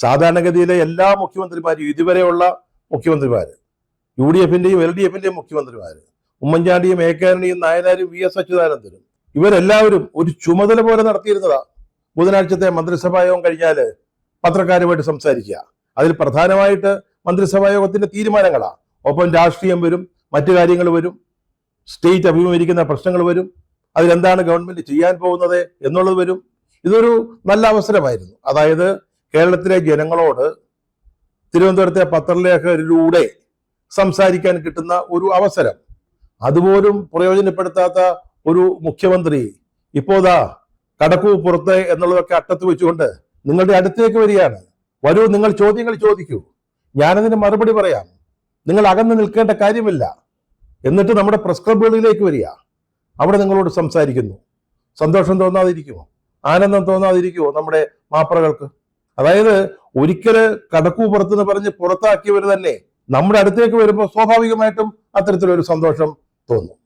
സാധാരണഗതിയിലെ എല്ലാ മുഖ്യമന്ത്രിമാരും ഇതുവരെയുള്ള മുഖ്യമന്ത്രിമാർ, UDF-ന്റെയും LDF-ന്റെയും മുഖ്യമന്ത്രിമാർ, ഉമ്മൻചാണ്ടിയും AK-ആന്റണിയും നായനാരും VS അച്യുതാനന്ദനും, ഇവരെല്ലാവരും ഒരു ചുമതല പോലെ നടത്തിയിരുന്നതാ. ബുധനാഴ്ചത്തെ മന്ത്രിസഭാ യോഗം കഴിഞ്ഞാൽ പത്രക്കാരുമായിട്ട് സംസാരിക്കുക. അതിൽ പ്രധാനമായിട്ട് മന്ത്രിസഭാ യോഗത്തിന്റെ തീരുമാനങ്ങളാ. ഒപ്പം രാഷ്ട്രീയം വരും, മറ്റു കാര്യങ്ങൾ വരും, സ്റ്റേറ്റ് അഭിമുഖീകരിക്കുന്ന പ്രശ്നങ്ങൾ വരും, അതിലെന്താണ് ഗവൺമെന്റ് ചെയ്യാൻ പോകുന്നത് എന്നുള്ളത് വരും. ഇതൊരു നല്ല അവസരമായിരുന്നു. അതായത് കേരളത്തിലെ ജനങ്ങളോട് തിരുവനന്തപുരത്തെ പത്രലേഖകരിലൂടെ സംസാരിക്കാൻ കിട്ടുന്ന ഒരു അവസരം. അതുപോലും പ്രയോജനപ്പെടുത്താത്ത ഒരു മുഖ്യമന്ത്രി ഇപ്പോതാ കടക്കൂ പുറത്ത് എന്നുള്ളതൊക്കെ അട്ടത്ത് വെച്ചുകൊണ്ട് നിങ്ങളുടെ അടുത്തേക്ക് വരികയാണ്. വരൂ, നിങ്ങൾ ചോദ്യങ്ങൾ ചോദിക്കൂ, ഞാനതിന് മറുപടി പറയാം, നിങ്ങൾ അകന്ന് നിൽക്കേണ്ട കാര്യമില്ല. എന്നിട്ട് നമ്മുടെ പ്രസ് ക്ലബുകളിലേക്ക് വരിക, അവിടെ നിങ്ങളോട് സംസാരിക്കുന്നു. സന്തോഷം തോന്നാതിരിക്കുമോ? ആനന്ദം തോന്നാതിരിക്കുമോ നമ്മുടെ മാപ്രകൾക്ക്? അതായത് ഒരിക്കല് കടക്കൂ പുറത്തെന്ന് പറഞ്ഞ് പുറത്താക്കിയവർ തന്നെ നമ്മുടെ അടുത്തേക്ക് വരുമ്പോൾ സ്വാഭാവികമായിട്ടും അത്തരത്തിലൊരു സന്തോഷം തോന്നും.